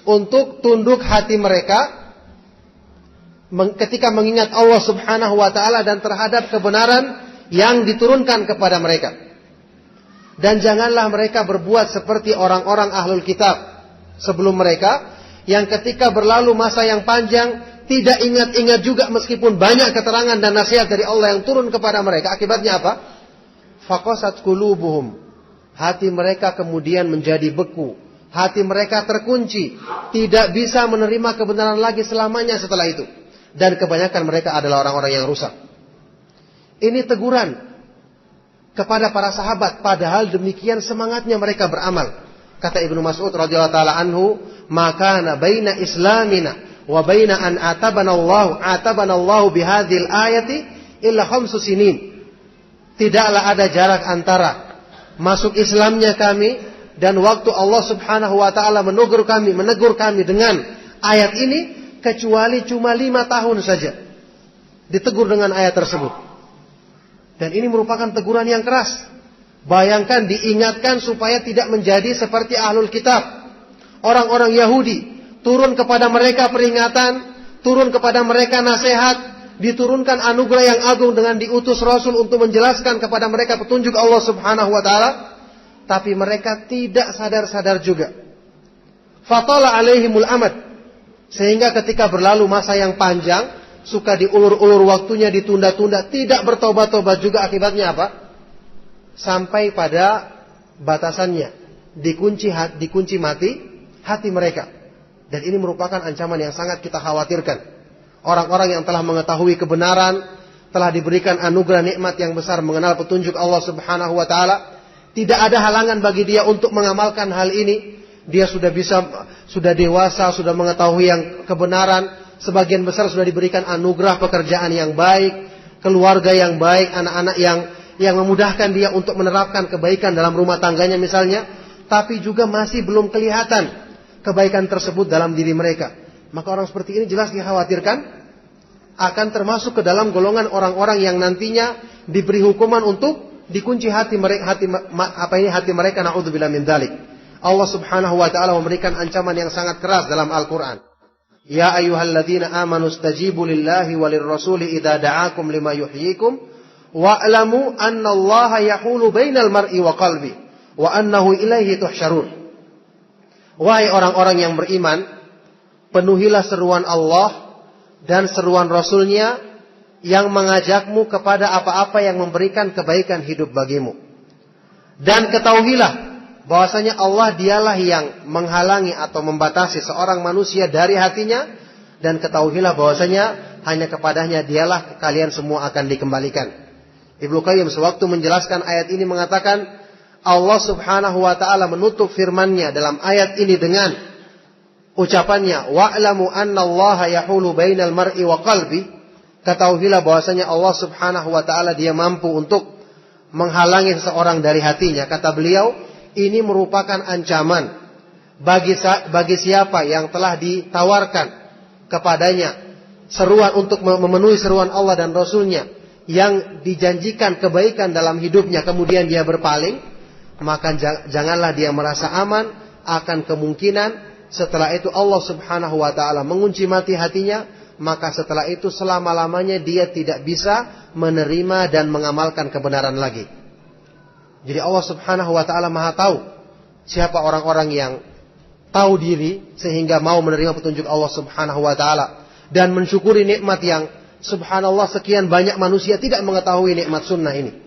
untuk tunduk hati mereka ketika mengingat Allah Subhanahu wa taala dan terhadap kebenaran yang diturunkan kepada mereka. Dan janganlah mereka berbuat seperti orang-orang ahlul kitab sebelum mereka, yang ketika berlalu masa yang panjang tidak ingat-ingat juga meskipun banyak keterangan dan nasihat dari Allah yang turun kepada mereka. Akibatnya apa? Faqasat qulubuhum. Hati mereka kemudian menjadi beku. Hati mereka terkunci, tidak bisa menerima kebenaran lagi selamanya setelah itu. Dan kebanyakan mereka adalah orang-orang yang rusak. Ini teguran kepada para sahabat, padahal demikian semangatnya mereka beramal. Kata Ibnu Mas'ud radhiyallahu taala anhu, "Maka baina islamina wa baina an atabana Allah bihadzal ayati illa 5 sinin." Tidaklah ada jarak antara masuk Islamnya kami dan waktu Allah Subhanahu wa taala menegur kami dengan ayat ini, kecuali cuma 5 tahun saja ditegur dengan ayat tersebut. Dan ini merupakan teguran yang keras. Bayangkan, diingatkan supaya tidak menjadi seperti ahlul kitab, orang-orang Yahudi. turun kepada mereka peringatan, turun kepada mereka nasihat, diturunkan anugerah yang agung dengan diutus Rasul untuk menjelaskan kepada mereka petunjuk Allah Subhanahu wa taala, tapi mereka tidak sadar-sadar juga. Fatala alaihimul amad, sehingga ketika berlalu masa yang panjang, suka diulur-ulur waktunya, ditunda-tunda, tidak bertobat-tobat juga, akibatnya apa? Sampai pada batasannya, dikunci mati hati mereka. Dan ini merupakan ancaman yang sangat kita khawatirkan. Orang-orang yang telah mengetahui kebenaran, telah diberikan anugerah nikmat yang besar mengenal petunjuk Allah Subhanahu wa taala, tidak ada halangan bagi dia untuk mengamalkan hal ini. Dia sudah dewasa, sudah mengetahui yang kebenaran, sebagian besar sudah diberikan anugerah pekerjaan yang baik, keluarga yang baik, anak-anak yang memudahkan dia untuk menerapkan kebaikan dalam rumah tangganya misalnya, tapi juga masih belum kelihatan kebaikan tersebut dalam diri mereka. Maka orang seperti ini jelas dikhawatirkan akan termasuk ke dalam golongan orang-orang yang nantinya diberi hukuman untuk dikunci hati mereka, naudzubillah min dzalik. Allah Subhanahu wa taala memberikan ancaman yang sangat keras dalam Al-Qur'an. Ya ayyuhalladzina amanu stajibu lillahi walir rasuli idza da'akum lima yuhyikum wa'lamu annallaha yahulu bainal mar'i wa qalbi wa annahu ilaihi tuhsyarun. Wahai orang-orang yang beriman, penuhilah seruan Allah dan seruan Rasul-Nya yang mengajakmu kepada apa-apa yang memberikan kebaikan hidup bagimu. Dan ketahuilah bahwasanya Allah dialah yang menghalangi atau membatasi seorang manusia dari hatinya, dan ketahuilah bahwasanya hanya kepadanya dialah kalian semua akan dikembalikan. Ibnu Qayyim sewaktu menjelaskan ayat ini mengatakan, Allah Subhanahu wa taala menutup firman-Nya dalam ayat ini dengan ucapannya, wa'lamu annallaha yahulu bainal mar'i wa qalbi. Ketahuilah bahwasanya Allah Subhanahu wa taala dia mampu untuk menghalangi seseorang dari hatinya. Kata beliau, ini merupakan ancaman bagi siapa yang telah ditawarkan kepadanya seruan untuk memenuhi seruan Allah dan Rasul-Nya yang dijanjikan kebaikan dalam hidupnya, kemudian dia berpaling, maka janganlah dia merasa aman akan kemungkinan setelah itu Allah Subhanahu wa taala mengunci mati hatinya, maka setelah itu selama-lamanya dia tidak bisa menerima dan mengamalkan kebenaran lagi. Jadi Allah Subhanahu wa taala Maha tahu siapa orang-orang yang tahu diri sehingga mau menerima petunjuk Allah Subhanahu wa taala dan mensyukuri nikmat yang subhanallah sekian banyak manusia tidak mengetahui nikmat sunnah ini.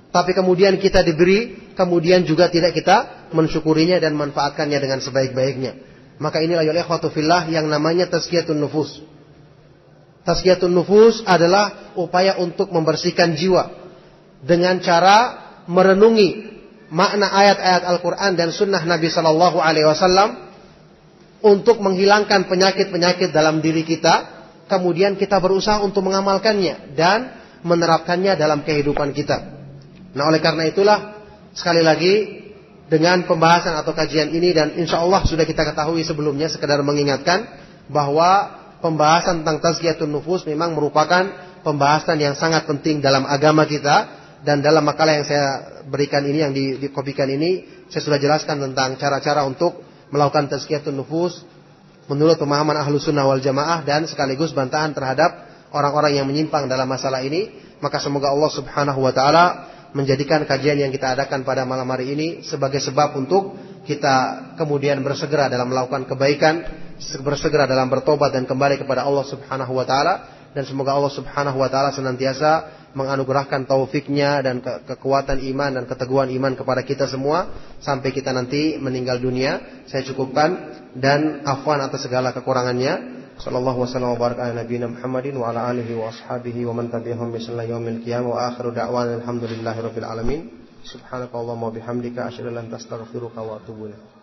Tapi kemudian kita diberi, kemudian juga tidak kita mensyukurinya dan manfaatkannya dengan sebaik-baiknya. Maka inilah ya ikhwatu fillah yang namanya tazkiyatun nufus. Tazkiyatun nufus adalah upaya untuk membersihkan jiwa dengan cara merenungi makna ayat-ayat Al-Quran dan sunnah Nabi Sallallahu Alaihi Wasallam untuk menghilangkan penyakit-penyakit dalam diri kita. Kemudian kita berusaha untuk mengamalkannya dan menerapkannya dalam kehidupan kita. Nah, oleh karena itulah sekali lagi dengan pembahasan atau kajian ini, dan insya Allah sudah kita ketahui sebelumnya, sekedar mengingatkan bahwa pembahasan tentang tazkiyatun nufus memang merupakan pembahasan yang sangat penting dalam agama kita. Dan dalam makalah yang saya berikan ini, yang dikopikan ini, saya sudah jelaskan tentang cara-cara untuk melakukan tazkiyatun nufus menurut pemahaman Ahlus Sunnah wal Jamaah, dan sekaligus bantahan terhadap orang-orang yang menyimpang dalam masalah ini. Maka semoga Allah Subhanahu wa taala menjadikan kajian yang kita adakan pada malam hari ini sebagai sebab untuk kita kemudian bersegera dalam melakukan kebaikan, bersegera dalam bertobat dan kembali kepada Allah Subhanahu wa taala. Dan semoga Allah Subhanahu wa taala senantiasa menganugerahkan taufiknya dan kekuatan iman dan keteguhan iman kepada kita semua sampai kita nanti meninggal dunia. Saya cukupkan dan afwan atas segala kekurangannya. Sallallahu wasallam wa baraka ala nabiyina Muhammadin wa ala alihi wa ashabihi wa man tabi'ahum bi ihsan ila yaumil qiyamah wa akhiru da'wana alhamdulillahi rabbil alamin. Subhanakallahumma wa bihamdika asyhadu an la ilaha illa anta astaghfiruka wa atubu ilaik.